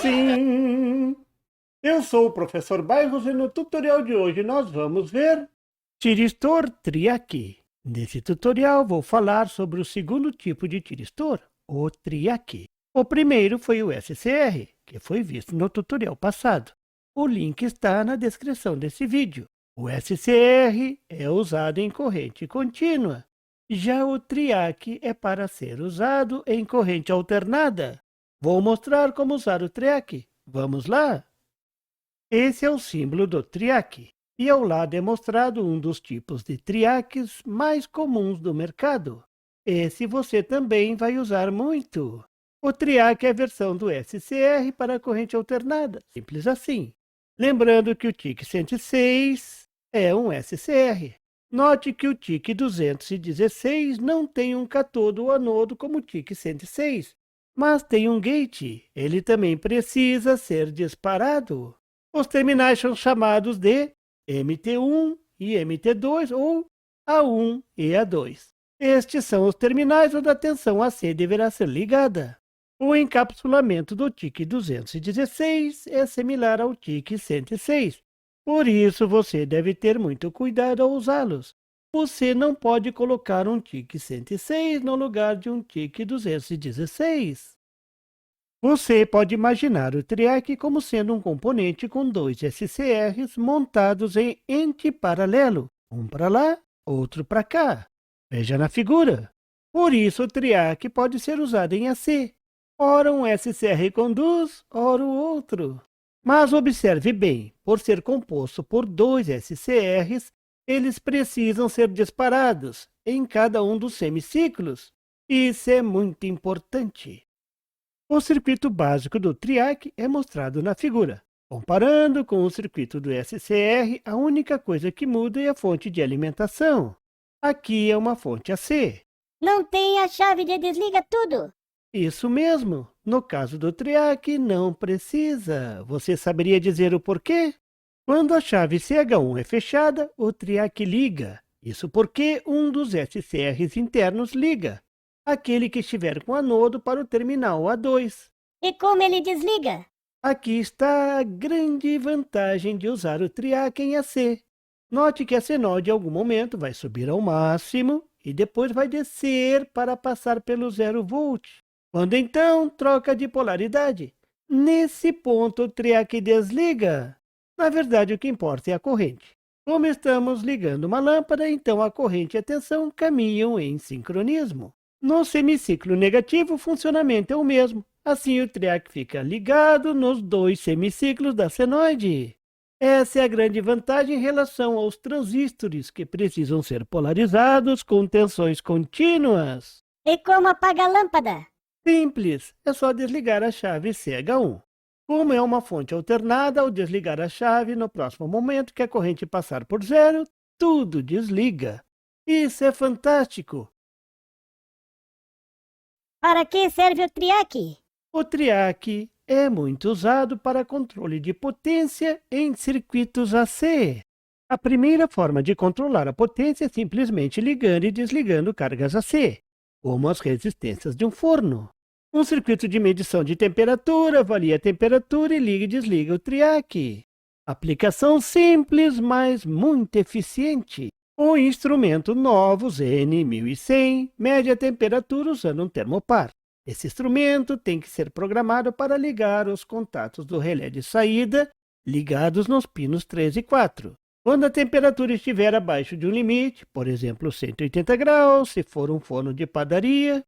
sim! Eu sou o professor Bairros e no tutorial de hoje nós vamos ver tiristor triac. Nesse tutorial vou falar sobre o segundo tipo de tiristor, o triac. O primeiro foi o SCR, que foi visto no tutorial passado. O link está na descrição desse vídeo. O SCR é usado em corrente contínua. Já o triac é para ser usado em corrente alternada. Vou mostrar como usar o triac. Vamos lá? Esse é o símbolo do triac. E ao lado é mostrado um dos tipos de triacs mais comuns do mercado. Esse você também vai usar muito. O triac é a versão do SCR para a corrente alternada. Simples assim. Lembrando que o TIC 106 é um SCR. Note que o TIC 216 não tem um catodo ou anodo como o TIC 106, mas tem um gate. Ele também precisa ser disparado. Os terminais são chamados de MT1 e MT2 ou A1 e A2. Estes são os terminais onde a tensão AC deverá ser ligada. O encapsulamento do TIC 216 é similar ao TIC 106. Por isso, você deve ter muito cuidado ao usá-los. Você não pode colocar um TIC 106 no lugar de um TIC 216. Você pode imaginar o triac como sendo um componente com dois SCRs montados em ente paralelo, um para lá, outro para cá. Veja na figura. Por isso, o triac pode ser usado em AC. Ora um SCR conduz, ora o outro. Mas observe bem, por ser composto por dois SCRs, eles precisam ser disparados em cada um dos semiciclos. Isso é muito importante. O circuito básico do triac é mostrado na figura. Comparando com o circuito do SCR, a única coisa que muda é a fonte de alimentação. Aqui é uma fonte AC. Não tem a chave de desliga tudo. Isso mesmo. No caso do triac, não precisa. Você saberia dizer o porquê? Quando a chave CH1 é fechada, o triac liga. Isso porque um dos SCRs internos liga, aquele que estiver com anodo para o terminal A2. E como ele desliga? Aqui está a grande vantagem de usar o triac em AC. Note que a senoide em algum momento vai subir ao máximo e depois vai descer para passar pelo 0 volt. Quando então troca de polaridade. Nesse ponto o triac desliga. Na verdade, o que importa é a corrente. Como estamos ligando uma lâmpada, então a corrente e a tensão caminham em sincronismo. No semiciclo negativo, o funcionamento é o mesmo. Assim, o triac fica ligado nos dois semiciclos da senoide. Essa é a grande vantagem em relação aos transistores, que precisam ser polarizados com tensões contínuas. E como apaga a lâmpada? Simples, é só desligar a chave CH1. Como é uma fonte alternada, ao desligar a chave, no próximo momento que a corrente passar por 0, tudo desliga. Isso é fantástico! Para que serve o triac? O triac é muito usado para controle de potência em circuitos AC. A primeira forma de controlar a potência é simplesmente ligando e desligando cargas AC, como as resistências de um forno. Um circuito de medição de temperatura avalia a temperatura e liga e desliga o triac. Aplicação simples, mas muito eficiente. O instrumento Novus N1100 mede a temperatura usando um termopar. Esse instrumento tem que ser programado para ligar os contatos do relé de saída ligados nos pinos 3 e 4. Quando a temperatura estiver abaixo de um limite, por exemplo 180 graus, se for um forno de padaria,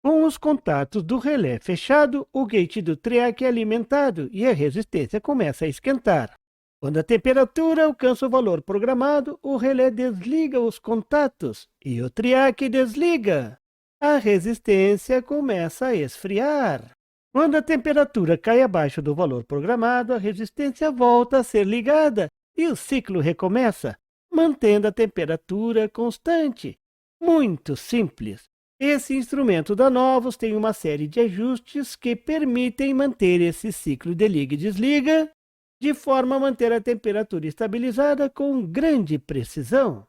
com os contatos do relé fechado, o gate do triac é alimentado e a resistência começa a esquentar. Quando a temperatura alcança o valor programado, o relé desliga os contatos e o triac desliga. A resistência começa a esfriar. Quando a temperatura cai abaixo do valor programado, a resistência volta a ser ligada e o ciclo recomeça, mantendo a temperatura constante. Muito simples. Esse instrumento da Novus tem uma série de ajustes que permitem manter esse ciclo de liga e desliga, de forma a manter a temperatura estabilizada com grande precisão.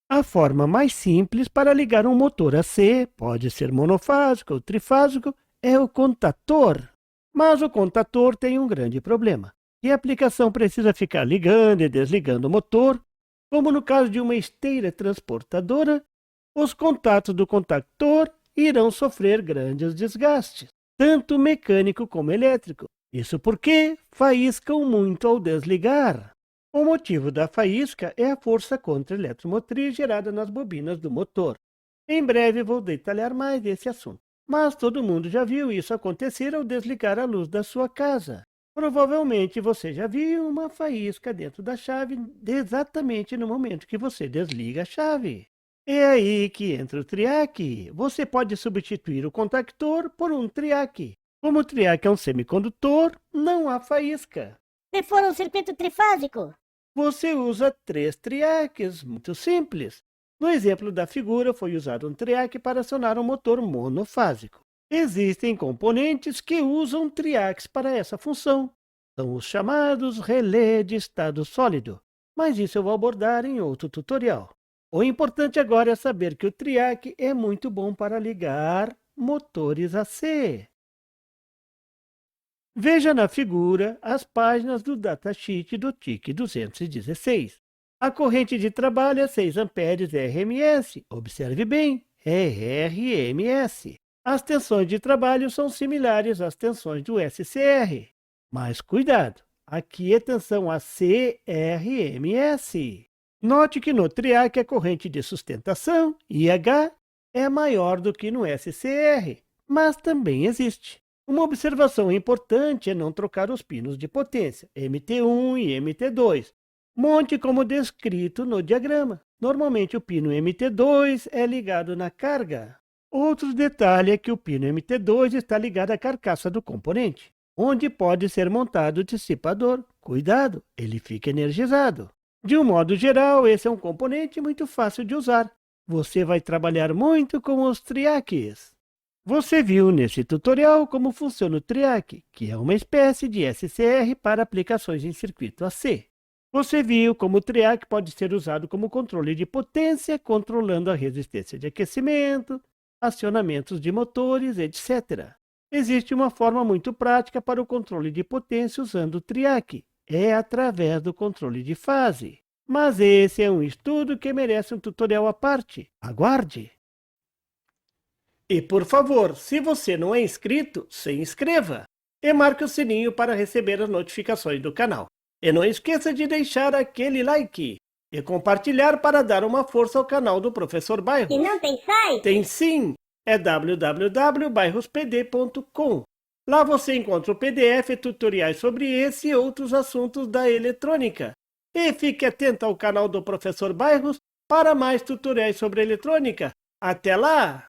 A forma mais simples para ligar um motor AC, pode ser monofásico ou trifásico, é o contator. Mas o contator tem um grande problema. E a aplicação precisa ficar ligando e desligando o motor, como no caso de uma esteira transportadora, os contatos do contactor irão sofrer grandes desgastes, tanto mecânico como elétrico. Isso porque faíscam muito ao desligar. O motivo da faísca é a força contra-eletromotriz gerada nas bobinas do motor. Em breve vou detalhar mais esse assunto. Mas todo mundo já viu isso acontecer ao desligar a luz da sua casa. Provavelmente você já viu uma faísca dentro da chave exatamente no momento que você desliga a chave. É aí que entra o triac. Você pode substituir o contactor por um triac. Como o triac é um semicondutor, não há faísca. Se for um circuito trifásico, Você usa 3 triacs, muito simples. No exemplo da figura, foi usado um triac para acionar um motor monofásico. Existem componentes que usam triacs para essa função. São os chamados relé de estado sólido, mas isso eu vou abordar em outro tutorial. O importante agora é saber que o triac é muito bom para ligar motores AC. Veja na figura as páginas do datasheet do TIC 216. A corrente de trabalho é 6 amperes RMS. Observe bem, é RMS. As tensões de trabalho são similares às tensões do SCR. Mas cuidado, aqui é tensão ACRMS. Note que no triac a corrente de sustentação, IH, é maior do que no SCR, mas também existe. Uma observação importante é não trocar os pinos de potência, MT1 e MT2. Monte como descrito no diagrama. Normalmente o pino MT2 é ligado na carga. Outro detalhe é que o pino MT2 está ligado à carcaça do componente, onde pode ser montado o dissipador. Cuidado, ele fica energizado. De um modo geral, esse é um componente muito fácil de usar. Você vai trabalhar muito com os triacs. Você viu nesse tutorial como funciona o triac, que é uma espécie de SCR para aplicações em circuito AC. Você viu como o triac pode ser usado como controle de potência, controlando a resistência de aquecimento, acionamentos de motores, etc. Existe uma forma muito prática para o controle de potência usando o triac. É através do controle de fase. Mas esse é um estudo que merece um tutorial à parte. Aguarde! E por favor, se você não é inscrito, se inscreva e marque o sininho para receber as notificações do canal. E não esqueça de deixar aquele like e compartilhar para dar uma força ao canal do Professor Bairros. e não tem site, Tem sim, é www.bairrospd.com. Lá você encontra o PDF e tutoriais sobre esse e outros assuntos da eletrônica. E fique atento ao canal do Professor Bairros para mais tutoriais sobre eletrônica. Até lá!